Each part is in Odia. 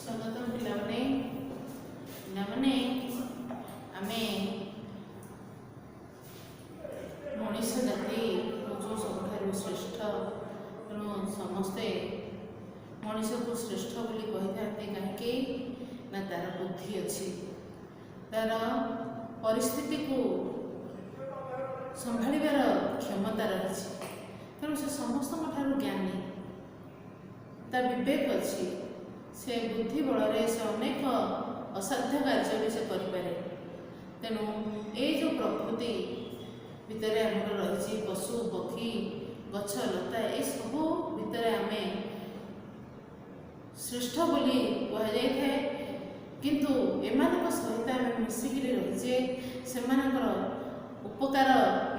ସ୍ୱାଗତମ ପିଲାମାନେ ଆମେ ମଣିଷ ଜାତି ହେଉଛୁ ସବୁଠାରୁ ଶ୍ରେଷ୍ଠ। ତେଣୁ ସମସ୍ତେ ମଣିଷକୁ ଶ୍ରେଷ୍ଠ ବୋଲି କହିଥାନ୍ତି। କାହିଁକି ନା ତାର ବୁଦ୍ଧି ଅଛି, ତାର ପରିସ୍ଥିତିକୁ ସମ୍ଭାଳିବାର କ୍ଷମତା ରହିଛି। ତେଣୁ ସେ ସମସ୍ତଙ୍କ ଠାରୁ ଜ୍ଞାନୀ, ତା ବିବେକ ଅଛି। ସେ ବୁଦ୍ଧି ବଳରେ ସେ ଅନେକ ଅସାଧ୍ୟ କାର୍ଯ୍ୟ ବି ସେ କରିପାରେ। ତେଣୁ ଏଇ ଯେଉଁ ପ୍ରକୃତି ଭିତରେ ଆମର ରହିଛି, ପଶୁ ପକ୍ଷୀ ଗଛ ଲତା, ଏସବୁ ଭିତରେ ଆମେ ଶ୍ରେଷ୍ଠ ବୋଲି କୁହାଯାଇଥାଏ। କିନ୍ତୁ ଏମାନଙ୍କ ସହିତ ଆମେ ମିଶିକିରି ରହିଛେ। ସେମାନଙ୍କର ଉପକାର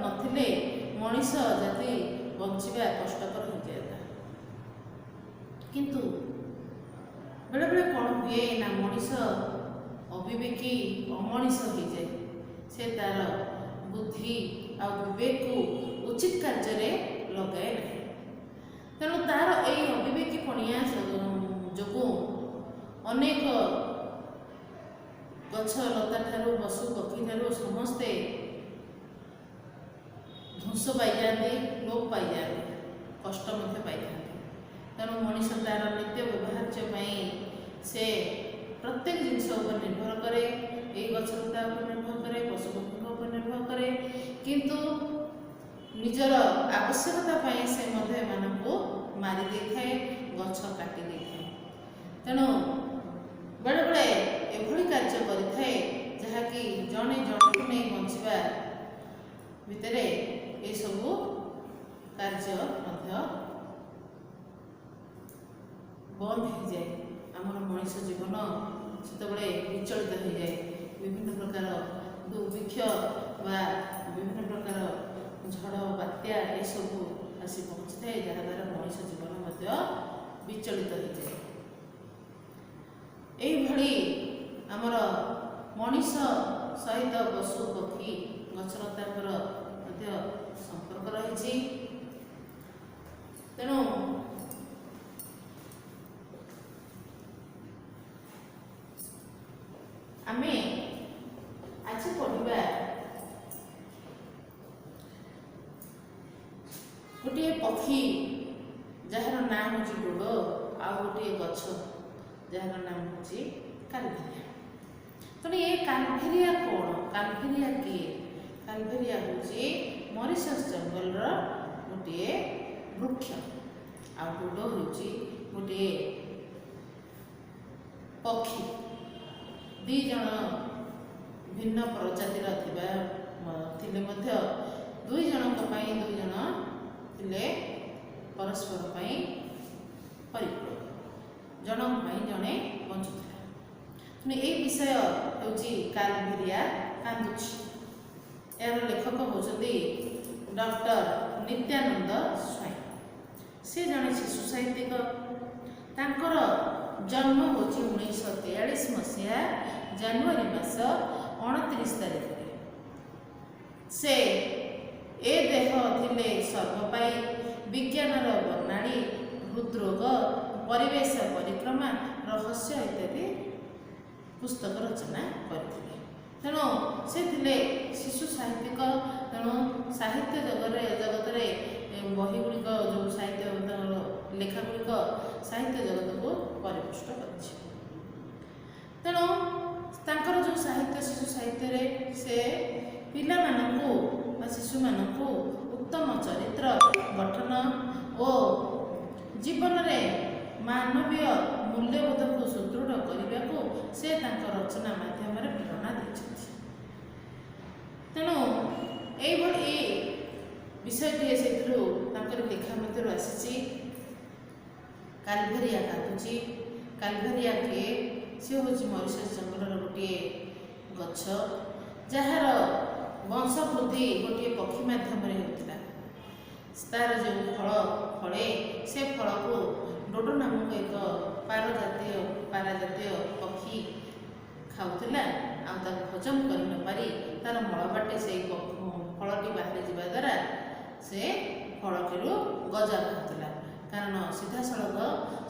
ନଥିଲେ ମଣିଷ ଜାତି ବଞ୍ଚିବା କଷ୍ଟକର ହୋଇଯାଆନ୍ତା। କିନ୍ତୁ ବେଳେବେଳେ କ'ଣ ହୁଏ ନା ମଣିଷ ଅବିବେକୀ ଅମଣିଷ ହୋଇଯାଏ। ସେ ତାର ବୁଦ୍ଧି ଆଉ ବିବେକକୁ ଉଚିତ କାର୍ଯ୍ୟରେ ଲଗାଏ ନାହିଁ। ତେଣୁ ତାର ଏଇ ଅବିବେକୀ ପଣିଆ ଯୋଗୁଁ ଅନେକ ଗଛ ଲତା ଠାରୁ ପଶୁ ପକ୍ଷୀ ଠାରୁ ସମସ୍ତେ ଧ୍ୱଂସ ପାଇଯାଆନ୍ତି, ଲୋପ ପାଇଯାଆନ୍ତି, କଷ୍ଟ ମଧ୍ୟ ପାଇଥାନ୍ତି। ତେଣୁ ମଣିଷ ତାର ନିତ୍ୟ ବ୍ୟବହାର୍ଯ୍ୟ ପାଇଁ ସେ ପ୍ରତ୍ୟେକ ଜିନିଷ ଉପରେ ନିର୍ଭର କରେ। ଏଇ ଗଛ ଲତା ଉପରେ ନିର୍ଭର କରେ, ପଶୁପକ୍ଷୀଙ୍କ ଉପରେ ନିର୍ଭର କରେ। କିନ୍ତୁ ନିଜର ଆବଶ୍ୟକତା ପାଇଁ ସେ ମଧ୍ୟ ଏମାନଙ୍କୁ ମାରି ଦେଇଥାଏ, ଗଛ କାଟି ଦେଇଥାଏ। ତେଣୁ ବେଳେବେଳେ ଏଭଳି କାର୍ଯ୍ୟ କରିଥାଏ ଯାହାକି ଜଣେ ଜଣକୁ ନେଇ ବଞ୍ଚିବା ଭିତରେ ଏସବୁ କାର୍ଯ୍ୟ ମଧ୍ୟ ବନ୍ଦ ହୋଇଯାଏ। ଆମର ମଣିଷ ଜୀବନ ସେତେବେଳେ ବିଚଳିତ ହୋଇଯାଏ। ବିଭିନ୍ନ ପ୍ରକାର ଦୁର୍ଭିକ୍ଷ ବା ବିଭିନ୍ନ ପ୍ରକାର ଝଡ଼ ବାତ୍ୟା ଏସବୁ ଆସି ପହଞ୍ଚିଥାଏ, ଯାହାଦ୍ୱାରା ମଣିଷ ଜୀବନ ମଧ୍ୟ ବିଚଳିତ ହୋଇଯାଏ। ଏଇଭଳି ଆମର ମଣିଷ ସହିତ ପଶୁ ପକ୍ଷୀ ଗଛଲତାଙ୍କର ମଧ୍ୟ ସମ୍ପର୍କ ରହିଛି। ତେଣୁ ଆମେ ଆଜି ପଢ଼ିବା ଗୋଟିଏ ପକ୍ଷୀ ଯାହାର ନାଁ ହେଉଛି ଡୋଡ଼, ଆଉ ଗୋଟିଏ ଗଛ ଯାହାର ନାମ ହେଉଛି କାଲଭେରିଆ। ତେଣୁ ଏ କାଲଭେରିଆ କ'ଣ? କାଲଭେରିଆ କିଏ? କାଲଭେରିଆ ହେଉଛି ମରିସସ୍ ଜଙ୍ଗଲର ଗୋଟିଏ ବୃକ୍ଷ, ଆଉ ଡୋଡ଼ ହେଉଛି ଗୋଟିଏ ପକ୍ଷୀ। ଦୁଇ ଜଣ ଭିନ୍ନ ପ୍ରଜାତିର ଥିଲେ ମଧ୍ୟ ଦୁଇ ଜଣଙ୍କ ପାଇଁ ଦୁଇ ଜଣ ଥିଲେ ପରସ୍ପର ପାଇଁ ପରିପୂରକ, ଜଣଙ୍କ ପାଇଁ ଜଣେ ବଞ୍ଚୁଥିଲା। ତେଣୁ ଏହି ବିଷୟ ହେଉଛି କାଲଭେରିଆ କାନ୍ଦୁଛି। ଏହାର ଲେଖକ ହେଉଛନ୍ତି ଡକ୍ଟର ନିତ୍ୟାନନ୍ଦ ସ୍ୱାଇଁ। ସେ ଜଣେ ଶିଶୁ ସାହିତ୍ୟିକ। ତାଙ୍କର ଜନ୍ମ ହେଉଛି 1943 ମସିହା ଜାନୁଆରୀ ମାସ 29 ତାରିଖରେ। ସେ ଏ ଦେହ ଥିଲେ ସର୍ବପାଇ, ବିଜ୍ଞାନର ବର୍ଣ୍ଣାଳୀ, ହୃଦରୋଗ, ପରିବେଶ ପରିକ୍ରମା, ରହସ୍ୟ ଇତ୍ୟାଦି ପୁସ୍ତକ ରଚନା କରିଥିଲେ। ତେଣୁ ସେ ଥିଲେ ଶିଶୁ ସାହିତ୍ୟିକ। ତେଣୁ ସାହିତ୍ୟ ଜଗତରେ ବହି ଗୁଡ଼ିକ, ଯେଉଁ ସାହିତ୍ୟ ଲେଖା ଗୁଡ଼ିକ ସାହିତ୍ୟ ଜଗତକୁ ପରିପୃଷ୍ଟ କରିଛି। ତେଣୁ ତାଙ୍କର ଯେଉଁ ସାହିତ୍ୟ, ଶିଶୁ ସାହିତ୍ୟରେ ସେ ପିଲାମାନଙ୍କୁ ବା ଶିଶୁମାନଙ୍କୁ ଉତ୍ତମ ଚରିତ୍ର ଗଠନ ଓ ଜୀବନରେ ମାନବୀୟ ମୂଲ୍ୟବୋଧକୁ ସୁଦୃଢ଼ କରିବାକୁ ସେ ତାଙ୍କ ରଚନା ମାଧ୍ୟମରେ ପ୍ରେରଣା ଦେଇଛନ୍ତି। ତେଣୁ ଏଇଭଳି ବିଷୟଟିଏ ସେଥିରୁ ତାଙ୍କର ଲେଖା ମଧ୍ୟରୁ ଆସିଛି। କାଲଭେରିଆ କାନ୍ଦୁଛି। କାଲଭେରିଆ କିଏ? ସେ ହେଉଛି ମରିସସ୍ ଜଙ୍ଗଲର ଗୋଟିଏ ଗଛ, ଯାହାର ବଂଶ ବୃଦ୍ଧି ଗୋଟିଏ ପକ୍ଷୀ ମାଧ୍ୟମରେ ହେଉଥିଲା। ତାର ଯେଉଁ ଫଳ ଫଳେ, ସେ ଫଳକୁ ଡୋଡ଼ ନାମକ ଏକ ପାରା ଜାତୀୟ ପକ୍ଷୀ ଖାଉଥିଲା। ଆଉ ତାକୁ ହଜମ କରି ନପାରି ତାର ମଳ ବାଟେ ସେଇ ଫଳଟି ବାହାରି ଯିବା ଦ୍ୱାରା ସେ ଫଳଟିରୁ ଗଜା ବାହାରୁଥିଲା। କାରଣ ସିଧାସଳଖ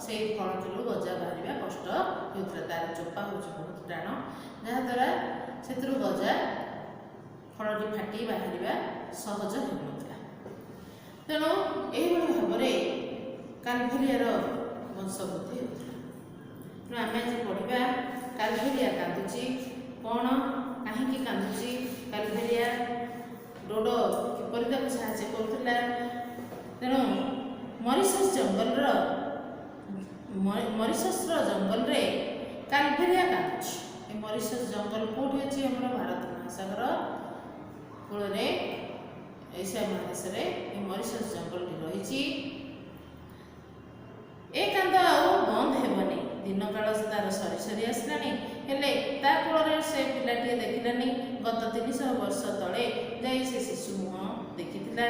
ସେଇ ଫଳଟିରୁ ଗଜା ବାହାରିବା କଷ୍ଟ ହେଉଥିଲା। ତାର ଚୋପା ହେଉଛି ବହୁତ ଟାଣ, ଯାହାଦ୍ୱାରା ସେଥିରୁ ଗଜା ଫଳଟି ଫାଟି ବାହାରିବା ସହଜ ହେଉନଥିଲା। ତେଣୁ ଏହିଭଳି ଭାବରେ କାଲଭେରିଆର ବଂଶବୃଦ୍ଧି ହେଉଥିଲା। ତେଣୁ ଆମେ ଆଜି ପଢ଼ିବା କାଲଭେରିଆ କାନ୍ଦୁଛି କ'ଣ, କାହିଁକି କାନ୍ଦୁଛି, କାଲଭେରିଆ ଡୋଡୋ କିପରି ତାକୁ ସାହାଯ୍ୟ କରୁଥିଲା। ତେଣୁ ମରିସସ୍ର ଜଙ୍ଗଲରେ କାଲଭେରିଆ କାନ୍ଦୁଛି। ଏ ମରିସସ୍ ଜଙ୍ଗଲ କେଉଁଠି ଅଛି? ଆମର ଭାରତ ମହାସାଗର କୂଳରେ ଏସିଆ ମହାଦେଶରେ ଏ ମରିସସ୍ ଜଙ୍ଗଲଟି ରହିଛି। ଏ କାନ୍ଦ ଆଉ ବନ୍ଦ ହେବନି। ଦିନ କାଳ ତାର ସରି ସରି ଆସିଲାଣି, ହେଲେ ତା କୋଳରେ ସେ ପିଲାଟିଏ ଦେଖିଲାନି। ଗତ 300 ବର୍ଷ ତଳେ ଯାଇ ସେ ଶିଶୁ ମୁହଁ ଦେଖିଥିଲା।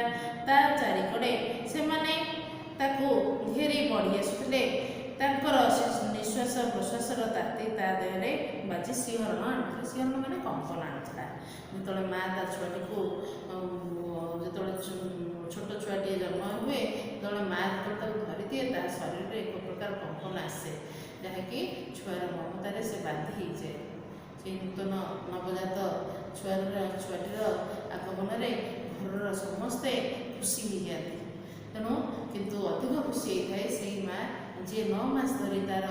ତା ଚାରିକଡ଼େ ସେମାନେ ତାକୁ ଘେରି ବଢ଼ି ଆସୁଥିଲେ। ତାଙ୍କର ନିଶ୍ୱାସ ପ୍ରଶ୍ୱାସର ତାତି ତା ଦେହରେ ବାଜି ଶିହରଣ ଆଣୁଥିଲା। ଶିହରଣ ମାନେ କମ୍ପନ ଆଣୁଥିଲା। ଯେତେବେଳେ ମା ତା ଛୁଆଟିକୁ ଯେତେବେଳେ ଛୋଟ ଛୁଆଟିଏ ଜନ୍ମ ହୁଏ, ସେତେବେଳେ ମା ଯେତେବେଳେ ତାକୁ ଧରିଦିଏ, ତା ଶରୀରରେ ଏକ ପ୍ରକାର କମ୍ପନ ଆସେ, ଯାହାକି ଛୁଆର ମମତାରେ ସେ ବାନ୍ଧି ହେଇଯାଏ। ସେଇ ନୂତନ ନବଜାତ ଛୁଆଟିର ଆଗମନରେ ଘରର ସମସ୍ତେ ଖୁସି ହେଇଯାଆନ୍ତି। ତେଣୁ କିନ୍ତୁ ଅଧିକ ଖୁସି ହେଇଥାଏ ସେଇ ମା ଯିଏ 9 ମାସ ଧରି ତାର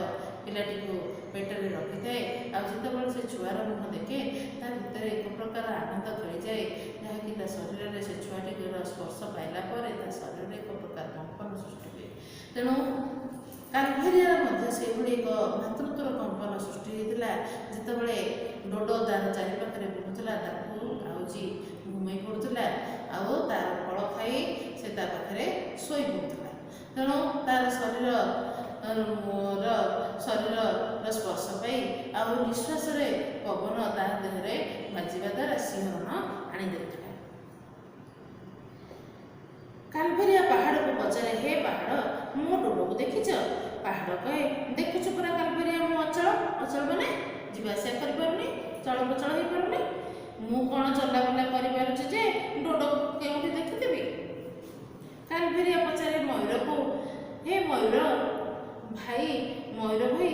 ପିଲାଟିକୁ ପେଟରେ ରଖିଥାଏ। ଆଉ ଯେତେବେଳେ ସେ ଛୁଆର ମୁହଁ ଦେଖେ, ତା ଭିତରେ ଏକ ପ୍ରକାର ଆନନ୍ଦ ଖେଳିଯାଏ, ଯାହାକି ତା ଶରୀରରେ ସେ ଛୁଆଟିର ସ୍ପର୍ଶ ପାଇଲା ପରେ ତା ଶରୀରରେ ଏକ ପ୍ରକାର କମ୍ପନ ସୃଷ୍ଟି ହୁଏ। ତେଣୁ କାଲଭେରିଆର ମଧ୍ୟ ସେହିଭଳି ଏକ ମାତୃତ୍ୱର କମ୍ପନ ସୃଷ୍ଟି ହୋଇଥିଲା। ଯେତେବେଳେ ଡୋଡୋ ତାର ଚାରିପାଖରେ ବୁଲୁଥିଲା, ତାକୁ ଆଉଜି ଘୁମେଇ ପଡ଼ୁଥିଲା, ଆଉ ତାର ଫଳ ଖାଇ ସେ ତା ପାଖରେ ଶୋଇ ପଡ଼ୁଥିଲା। ତେଣୁ ତାର ଶରୀରର ସ୍ପର୍ଶ ପାଇ ଆଉ ନିଶ୍ୱାସରେ ପବନ ତା ଦେହରେ ବାଜିବା ଦ୍ୱାରା ଶିହରଣ ଆଣିଦେଉଥିଲା। କାଲଭେରିଆ ପାହାଡ଼କୁ ପଚାରେ, ହେ ପାହାଡ଼, ମୋ ଡୋଡୋକୁ ଦେଖିଛ? ପାହାଡ଼ କହେ, ଦେଖୁଛୁ ପୁରା କାଲଭେରିଆ, ମୁଁ ଅଚଳ। ଅଚଳ ମାନେ ଯିବା ଆସିବା କରିପାରୁନି, ଚଳପ୍ରଚଳ ହେଇପାରୁନି। ମୁଁ କ'ଣ ଚଲାବୁଲା କରିପାରୁଛି ଯେ ଡୋଡୋକୁ କେଉଁଠି ଦେଖିଥିବି? କାଲଭେରିଆ ପଚାରେ ମୟୂରକୁ, ହେ ମୟୂର ଭାଇ, ମୟୂର ଭାଇ,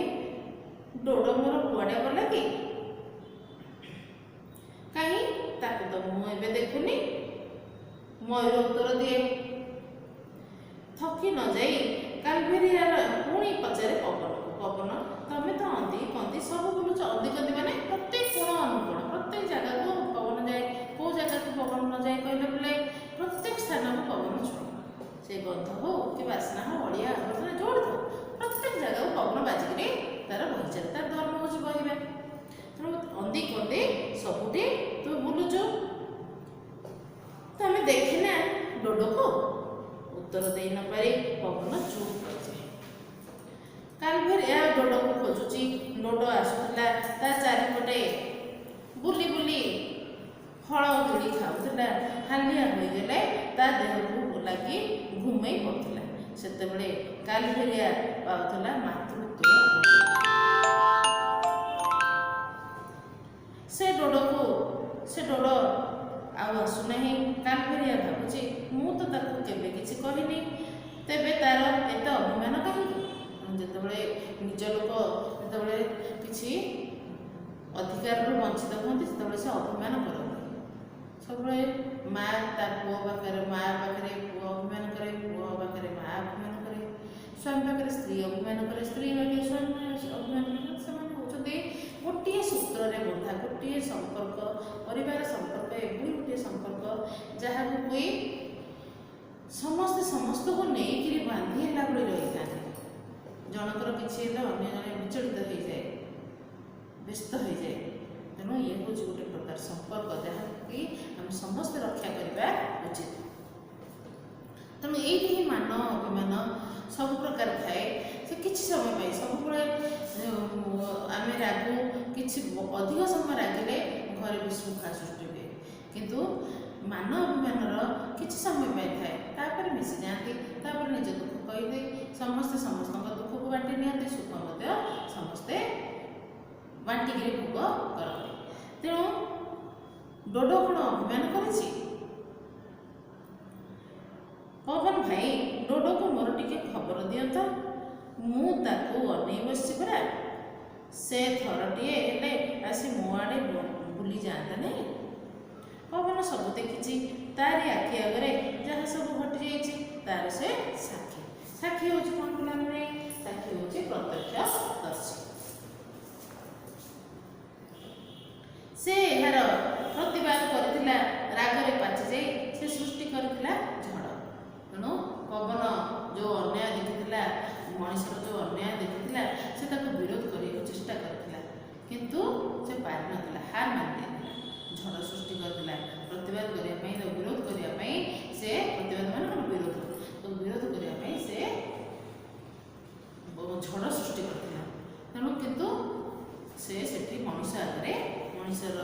ଡୋଡୋ ମୋର କୁଆଡ଼େ ଗଲା କି? କାହିଁ, ତାକୁ ତ ମୁଁ ଏବେ ଦେଖୁନି। ମୟୂର ଉତ୍ତର ଦିଏ। ଥକି ନ ଯାଇ କାଲଭେରିଆର ପୁଣି ପଚାରେ ପବନକୁ, ପବନ ତମେ ତ ଅନ୍ଦି କନ୍ଦି ସବୁ ବୁଲୁଛ। ଅନ୍ଦି କନ୍ଦି ମାନେ ପ୍ରତ୍ୟେକ କୋଣ ଅନୁକୋଣ, ପ୍ରତ୍ୟେକ ଜାଗାକୁ ପବନ ଯାଏ। କେଉଁ ଜାଗାକୁ ପବନ ନ ଯାଏ କହିଲେ ବୋଲେ, ପ୍ରତ୍ୟେକ ସ୍ଥାନକୁ ପବନ ଛୁଏଁ। ସେ ଗନ୍ଧ ହଉ କି ବାସ୍ନା ହଉ, ଅଳିଆ ଆବର୍ଜନା ଯୋଉଠି ଥାଉ, ପ୍ରତ୍ୟେକ ଜାଗାକୁ ପବନ ବାଜିକିରି ତାର ବହିଚାଲେ। ତାର ଧର୍ମ ହେଉଛି ବହିବା। ତେଣୁ ଅନ୍ଦି କନ୍ଦି ସବୁଠି ତୁ ବୁଲୁଛୁ, ତମେ ଦେଖିନା ଡୋଡୋକୁ? ଉତ୍ତର ଦେଇ ନ ପାରି ପବନ ଚୁପ୍ କରିଯାଏ। କାଲଭେରିଆ ଡୋଡୋକୁ ଖୋଜୁଛି। ଡୋଡୋ ଆସୁଥିଲା, ତା ଚାରିପଟେ ବୁଲି ବୁଲି ଫଳ ତୋଳି ଖାଉଥିଲା। ହାଲିଆ ହୋଇଗଲେ ତା ଦେହକୁ ଲାଗି ଘୁମେଇ ପଡ଼ୁଥିଲା। ସେତେବେଳେ କାଲଭେରିଆ ପାଉଥିଲା ମାତୃତ୍ୱ। ସେ ଡୋଡୋ ଆଉ ଆସୁନାହିଁ। କାଲଭେରିଆ ଭାବୁଛି, ମୁଁ ତ ତାକୁ କେବେ କିଛି କହିନି, ତେବେ ତାର ଏତେ ଅଭିମାନ କାହିଁକି? ଯେତେବେଳେ ନିଜ ଲୋକ ଯେତେବେଳେ କିଛି ଅଧିକାରରୁ ବଞ୍ଚିତ ହୁଅନ୍ତି, ସେତେବେଳେ ସେ ଅଭିମାନ କରନ୍ତି। ସବୁବେଳେ ମା ତା ପୁଅ ପାଖରେ ପୁଅ ଅଭିମାନ କରେ, ପୁଅ ପାଖରେ ମା ଅଭିମାନ କରେ, ସ୍ୱାମୀ ପାଖରେ ସ୍ତ୍ରୀ ଅଭିମାନ କରେ, ସ୍ତ୍ରୀ ପାଖରେ ସ୍ୱାମୀ ଅଭିମାନ କରେ। ସେମାନେ ହେଉଛନ୍ତି ଗୋଟିଏ ସୂତ୍ରରେ ବନ୍ଧା, ଗୋଟିଏ ସମ୍ପର୍କ, ପରିବାର ସମ୍ପର୍କ, ଏଭଳି ଗୋଟିଏ ସମ୍ପର୍କ ଯାହାକୁ କି ସମସ୍ତେ ସମସ୍ତଙ୍କୁ ନେଇକିରି ବାନ୍ଧି ହେଲା ଭଳି ରହିଥାନ୍ତି। ଜଣଙ୍କର କିଛି ହେଲେ ଅନ୍ୟ ଜଣେ ବିଚଳିତ ହୋଇଯାଏ, ବ୍ୟସ୍ତ ହୋଇଯାଏ। ତେଣୁ ଇଏ ହେଉଛି ଗୋଟେ ପ୍ରକାର ସମ୍ପର୍କ ଯାହାକି ଆମେ ସମସ୍ତେ ରକ୍ଷା କରିବା ଉଚିତ। ତେଣୁ ଏଇଠି ହିଁ ମାନ ଅଭିମାନ ସବୁ ପ୍ରକାର ଥାଏ। ସେ କିଛି ସମୟ ପାଇଁ ସବୁବେଳେ ଆମେ ରାଗୁ, କିଛି ଅଧିକ ସମୟ ରାଗିଲେ ଘରେ ବିଶୃଙ୍ଖଳା ସୃଷ୍ଟି ହୁଏ। କିନ୍ତୁ ମାନ ଅଭିମାନର କିଛି ସମୟ ପାଇଁ ଥାଏ, ତାପରେ ମିଶିଯାଆନ୍ତି, ତାପରେ ନିଜ ଦୁଃଖ କହିଦେଇ ସମସ୍ତେ ସମସ୍ତଙ୍କ ଦୁଃଖକୁ ବାଣ୍ଟି ନିଅନ୍ତି, ସୁଖ ମଧ୍ୟ ସମସ୍ତେ ବାଣ୍ଟିକିରି ଭୋଗ କରନ୍ତି। ତେଣୁ ଡୋଡୋ କ'ଣ ଅଭିମାନ କରିଛି? ପବନ ଭାଇ ଡୋଡୋକୁ ମୋର ଟିକେ ଖବର ଦିଅନ୍ତ, ମୁଁ ତାକୁ ଅନେଇ ବସିଛି ପରା। ସେ ଥରଟିଏ ହେଲେ ଆସି ମୋ ଆଡ଼େ ବୁଲି ଯାଆନ୍ତା ନାହିଁ। ପବନ ସବୁ ଦେଖିଛି, ତାରି ଆଖି ଆଗରେ ଯାହା ସବୁ ଘଟିଯାଇଛି ତାର ସେ ସାକ୍ଷୀ। ସାକ୍ଷୀ ହେଉଛି କ'ଣ ପିଲାମାନେ? ସାକ୍ଷୀ ହେଉଛି ପ୍ରତ୍ୟକ୍ଷଦର୍ଶୀ। ସେ ଏହାର ପ୍ରତିବାଦ କରିଥିଲା, ରାଗରେ ପାଚି ଯାଇ ସେ ସୃଷ୍ଟି କରିଥିଲା ଝଡ଼। ତେଣୁ ପବନ ଯେଉଁ ଅନ୍ୟାୟ ଦେଖିଥିଲା, ମଣିଷର ଯେଉଁ ଅନ୍ୟାୟ ଦେଖିଥିଲା, ସେ ତାକୁ ବିରୋଧ କରିବାକୁ ଚେଷ୍ଟା କରିଥିଲା, କିନ୍ତୁ ସେ ପାରିନଥିଲା, ହାର ମାନିଯାଇଥିଲା। ଝଡ଼ ସୃଷ୍ଟି କରିଥିଲା, ପ୍ରତିବାଦ କରିବା ପାଇଁ, ତାକୁ ବିରୋଧ କରିବା ପାଇଁ ସେ ପ୍ରତିବାଦ ମାନେ କ'ଣ? ବିରୋଧ। ତ ବିରୋଧ କରିବା ପାଇଁ ସେ ଝଡ଼ ସୃଷ୍ଟି କରିଥିଲା। ତେଣୁ କିନ୍ତୁ ସେ ସେଠି ମଣିଷ ଆଗରେ, ମଣିଷର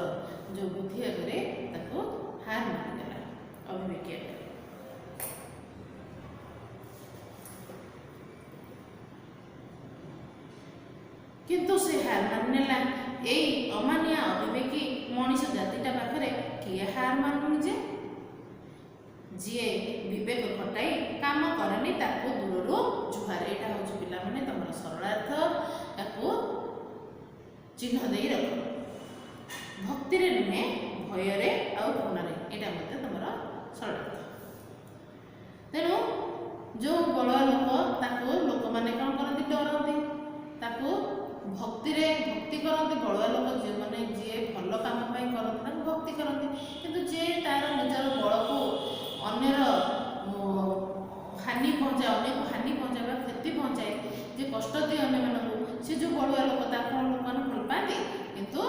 ଯେଉଁ ବୁଦ୍ଧି ଆଗରେ ତାକୁ ହାର ମାନିଦେଲା, ଅବିବେକୀ ଆଗରେ। କିନ୍ତୁ ସେ ହାର ମାନିନେଲା। ଏଇ ଅମାନିଆ ଅବିବେକୀ ମଣିଷ ଜାତିଟା ପାଖରେ କିଏ ହାର ମାନୁନି ଯେ? ଯିଏ ବିବେକ ଖଟାଇ କାମ କରେନି ତାକୁ ଦୂରରୁ ଜୁହାର। ଏଇଟା ହେଉଛି ପିଲାମାନେ ତମର ସରଳାର୍ଥ, ତାକୁ ଚିହ୍ନ ଦେଇ ରଖ। ଭକ୍ତିରେ ନୁହେଁ, ଭୟରେ ଆଉ ଘୃଣାରେ, ଏଇଟା ମଧ୍ୟ ତମର ସରଳାର୍ଥ। ତେଣୁ ଯେଉଁ ବଳୁଆ ଲୋକ ତାକୁ ଲୋକମାନେ କ'ଣ କରନ୍ତି? ଡରନ୍ତି। ତାକୁ ଭକ୍ତିରେ ଭକ୍ତି କରନ୍ତି। ବଳୁଆ ଲୋକ ଯେଉଁମାନେ ଯିଏ ଭଲ କାମ ପାଇଁ କରନ୍ତି ତାକୁ ଭକ୍ତି କରନ୍ତି, କିନ୍ତୁ ଯିଏ ତାର ନିଜର ବଳକୁ ଅନ୍ୟର ହାନି ପହଞ୍ଚାଏ, ଅନ୍ୟକୁ ହାନି ପହଞ୍ଚାଇବା, କ୍ଷତି ପହଞ୍ଚାଏ, ଯେ କଷ୍ଟ ଦିଏ ଅନ୍ୟମାନଙ୍କୁ, ସେ ଯେଉଁ ବଳୁଆ ଲୋକ ତାକୁ ଲୋକମାନେ ଭଲ ପାଆନ୍ତି, କିନ୍ତୁ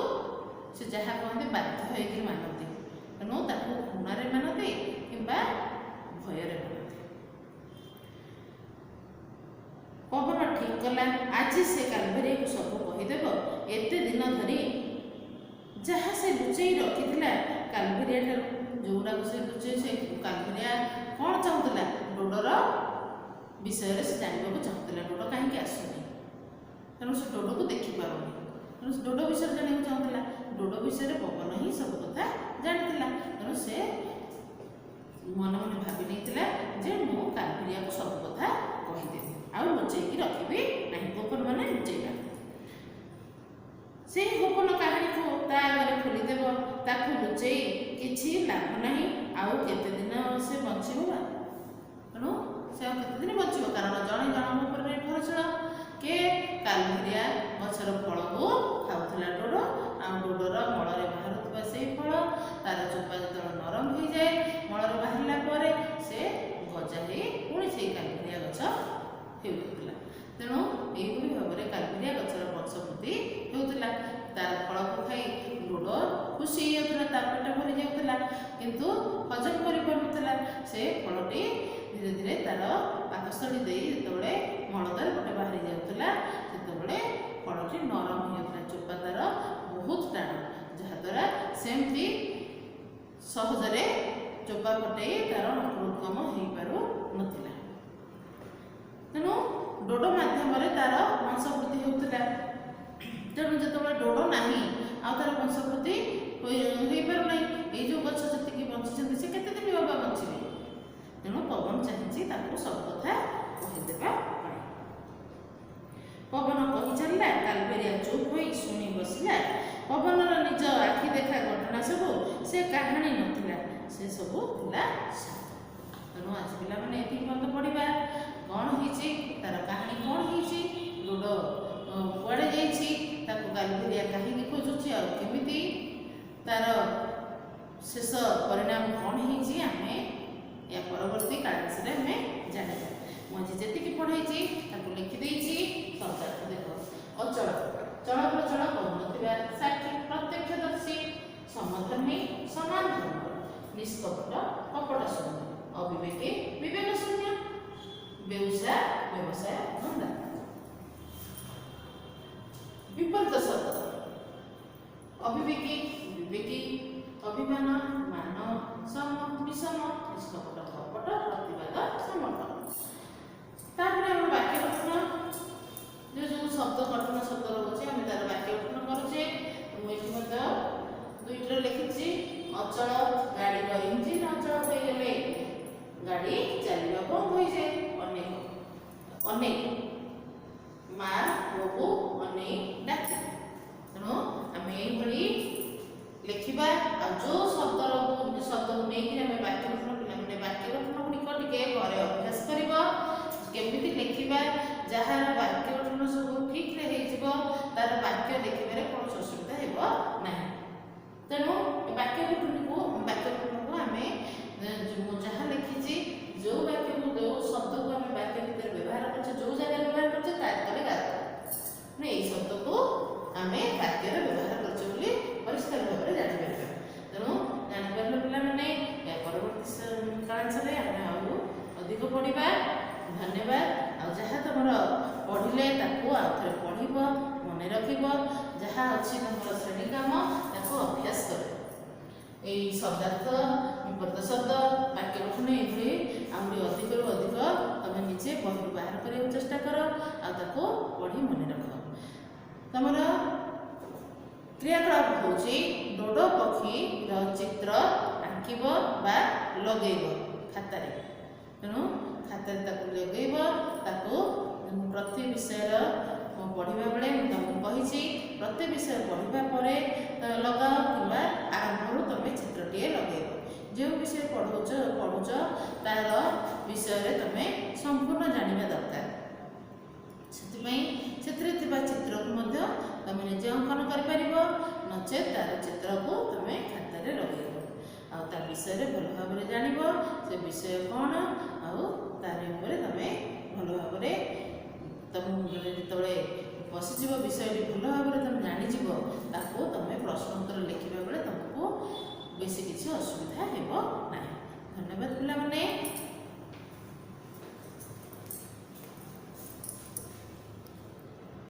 ସେ ଯାହା କହନ୍ତି ବାଧ୍ୟ ହୋଇକି ମାନନ୍ତି। ତେଣୁ ତାକୁ ଘୃଣାରେ ମାନନ୍ତି କିମ୍ବା ଭୟରେ ମାନନ୍ତି। ପବନ ଠିକ୍ କଲା, ଆଜି ସେ କାଲବେରିଆକୁ ସବୁ କହିଦେବ। ଏତେ ଦିନ ଧରି ଯାହା ସେ ଲୁଚେଇ ରଖିଥିଲା କାଲବେରିଆ ଠାରୁ, ଯେଉଁଗୁଡ଼ାକୁ ସେ ଲୁଚେଇ, ସେ କାଲବେରିଆ କ'ଣ ଚାହୁଁଥିଲା? ଡୋଡୋର ବିଷୟରେ ସେ ଜାଣିବାକୁ ଚାହୁଁଥିଲା। ଡୋଡୋ କାହିଁକି ଆସୁନି? ତେଣୁ ସେ ଡୋଡୋକୁ ଦେଖିପାରୁନି। ତେଣୁ ସେ ଡୋଡୋ ବିଷୟରେ ଜାଣିବାକୁ ଚାହୁଁଥିଲା। ଡୋଡୋ ବିଷୟରେ ପବନ ହିଁ ସବୁ କଥା ଜାଣିଥିଲା। ତେଣୁ ସେ ମନେ ମନେ ଭାବି ନେଇଥିଲା ଯେ ମୁଁ କାଲବେରିଆକୁ ସବୁ କଥା କହିଦେବି, ଆଉ ଲୁଚେଇକି ରଖିବି ନାହିଁ। ଗୋପନ ମାନେ ଲୁଚେଇବା। ସେଇ ଗୋପନ କାହାଣୀକୁ ତା ଆଗରେ ଖୋଲିଦେବ। ତାକୁ ଲୁଚେଇ କିଛି ଲାଭ ନାହିଁ। ଆଉ କେତେ ଦିନ ସେ ବଞ୍ଚିବ ବା? ତେଣୁ ସେ ଆଉ କେତେ ଦିନ ବଞ୍ଚିବ? କାରଣ ଜଣେ ଜଣଙ୍କ ଉପରେ ନିର୍ଭରଶୀଳ। କେ କାଲବେରିଆ ଗଛର ଫଳକୁ ଖାଉଥିଲା ଡୋଡୋ, ଆଉ ଡୋଡୋର ମଳରେ ବାହାରୁଥିବା ସେଇ ଫଳ, ତାର ଚୋପା ଯେତେବେଳେ ନରମ ହୋଇଯାଏ, ମଳରେ ବାହାରିଲା ପରେ ସେ ଗଜା ହେଇ ପୁଣି ସେଇ କାଲବେରିଆ ଗଛ ହେଉଥିଲା। ତେଣୁ ଏହିଭଳି ଭାବରେ କାଲବେରିଆ ଗଛର ବଂଶବୃଦ୍ଧି ହେଉଥିଲା। ତାର ଫଳକୁ ଖାଇ ଡୋଡୋ ଖୁସି ହେଇଯାଉଥିଲା, ତା ପେଟ ଭରି ଯାଉଥିଲା, କିନ୍ତୁ ହଜମ କରିପାରୁନଥିଲା। ସେ ଫଳଟି ଧୀରେ ଧୀରେ ତାର ପାକସ୍ଥଳୀ ଦେଇ ଯେତେବେଳେ ମଳଦ୍ୱାର ପଟେ ବାହାରି ଯାଉଥିଲା, ସେତେବେଳେ ଫଳଟି ନରମ ହୋଇଯାଉଥିଲା। ଚୋପା ତାର ବହୁତ ଟାଣ, ଯାହାଦ୍ୱାରା ସେମିତି ସହଜରେ ଚୋପା ଫଟେଇ ତାର ଅଙ୍କୁରୋଦ୍ଗମ ହୋଇପାରୁନଥିଲା। ତେଣୁ ଡୋଡୋ ମାଧ୍ୟମରେ ତାର ବଂଶବୃଦ୍ଧି ହେଉଥିଲା। ତେଣୁ ଯେତେବେଳେ ଡୋଡୋ ନାହିଁ, ଆଉ ତାର ବଂଶବୃଦ୍ଧି ହୋଇପାରୁନାହିଁ। ଏଇ ଯେଉଁ ଗଛ ଯେତିକି ବଞ୍ଚିଛନ୍ତି ସେ କେତେ ଦିନ ବାବା ବଞ୍ଚିବେ? ତେଣୁ ପବନ ଚାହିଁଛି ତାକୁ ସବୁ କଥା କହିଦେବା ପାଇଁ। ପବନ କହି ଚାଲିଲା, କାଲବେରିଆ ଚୁପ୍ ହୋଇ ଶୁଣି ବସିଲା। ପବନର ନିଜ ଆଖି ଦେଖା ଘଟଣା ସବୁ ସେ କାହାଣୀ ନଥିଲା, ସେ ସବୁ ଥିଲା ସାତ। ତେଣୁ ଆଜି ପିଲାମାନେ ଏତିକି ପର୍ଯ୍ୟନ୍ତ ପଢ଼ିବା। କ'ଣ ହେଇଛି, ତାର କାହାଣୀ କ'ଣ ହେଇଛି, ଡୋଡୋ କୁଆଡ଼େ ଯାଇଛି, ତାକୁ କାଲବେରିଆ କାହିଁକି ଖୋଜୁଛି, ଆଉ କେମିତି ତାର ଶେଷ ପରିଣାମ କ'ଣ ହେଇଛି, ଆମେ ଏହା ପରବର୍ତ୍ତୀ କ୍ଲାସରେ ଆମେ ଜାଣିବା। ମୁଁ ଆଜି ଯେତିକି ପଢ଼େଇଛି ତାକୁ ଲେଖିଦେଇଛି। ସରଳାର୍ଥ ଦେଖ। ଅଚଳ, ଚଳପ୍ରଚଳ କରୁନଥିବା, ସାକ୍ଷୀ ପ୍ରତ୍ୟକ୍ଷଦର୍ଶୀ, ସମଧର୍ମୀ ସମାନ ଧର୍ମ, ନିଷ୍କପଟ କପଟ ଶୂନ୍ୟ, ଅବିବେକୀ ବିବେକ ଶୂନ୍ୟ, ବେଉସା ବ୍ୟବସାୟ ଧନ୍ଦା। ବିପରୀତ ଶବ୍ଦ, ଅବିବେକୀ ବିବେକୀ, ଅଭିମାନ ମାନ, ସମ ବିଷମ, ନିଷ୍କପଟ କପଟ, ପ୍ରତିବାଦ ସମର୍ଥନ। ତାପରେ ଆମର ବାକ୍ୟ ଗଠନ, ଯେଉଁ ଶବ୍ଦ ଗଠନ ଶବ୍ଦ ରହୁଛି ଆମେ ତାର ବାକ୍ୟ ଗଠନ କରୁଛେ। ମୁଁ ଏଠି ମଧ୍ୟ ଦୁଇଟିରେ ଲେଖିଛି। ଅଚଳ, ଗାଡ଼ିର ଇଞ୍ଜିନ ଅଚଳ ହୋଇଗଲେ ଗାଡ଼ି ଚାଲିବ ଯାହା ଅଛି ତମର ଶ୍ରେଣୀ କାମ ତାକୁ ଅଭ୍ୟାସ କର। ଏଇ ଶବ୍ଦାର୍ଥ, ବିପରୀତ ଶବ୍ଦ, ବାକ୍ୟ ଗଠନ ଏଭଳି ଆହୁରି ଅଧିକରୁ ଅଧିକ ତମେ ନିଜେ ବହିରୁ ବାହାର କରିବାକୁ ଚେଷ୍ଟା କର ଆଉ ତାକୁ ପଢ଼ି ମନେ ରଖ। ତମର କ୍ରିୟାକଳାପ ହେଉଛି ଡୋଡୋ ପକ୍ଷୀର ଚିତ୍ର ଆଙ୍କିବ ବା ଲଗେଇବ ଖାତାରେ। ତେଣୁ ଖାତାରେ ତାକୁ ଲଗେଇବ। ତାକୁ ପ୍ରତି ବିଷୟର ପଢ଼ିବା ବେଳେ ମୁଁ ତୁମକୁ କହିଛି ପ୍ରତି ବିଷୟ ପଢ଼ିବା ପରେ ଲଗାଅ କିମ୍ବା ଆରମ୍ଭରୁ ତୁମେ ଚିତ୍ରଟିଏ ଲଗେଇବ। ଯେଉଁ ବିଷୟ ପଢ଼ୁଛ ତାର ବିଷୟରେ ତୁମେ ସମ୍ପୂର୍ଣ୍ଣ ଜାଣିବା ଦରକାର। ସେଥିପାଇଁ ସେଥିରେ ଥିବା ଚିତ୍ରକୁ ମଧ୍ୟ ତୁମେ ନିଜେ ଅଙ୍କନ କରିପାରିବ, ନଚେତ୍ ତାର ଚିତ୍ରକୁ ତୁମେ ଖାତାରେ ଲଗେଇବ ଆଉ ତା ବିଷୟରେ ଭଲ ଭାବରେ ଜାଣିବ ସେ ବିଷୟ କ'ଣ ଆଉ ତାରି ଉପରେ ତୁମେ ଭଲ ଭାବରେ ତୁମ ମୁଣ୍ଡରେ ଯେତେବେଳେ ବସିଯିବ ବିଷୟଟି ଭଲ ଭାବରେ ତୁମେ ଜାଣିଯିବ ତାକୁ ତୁମେ ପ୍ରଶ୍ନ ଉତ୍ତର ଲେଖିବା ବେଳେ ତୁମକୁ ବେଶୀ କିଛି ଅସୁବିଧା ହେବ ନାହିଁ। ଧନ୍ୟବାଦ ପିଲାମାନେ।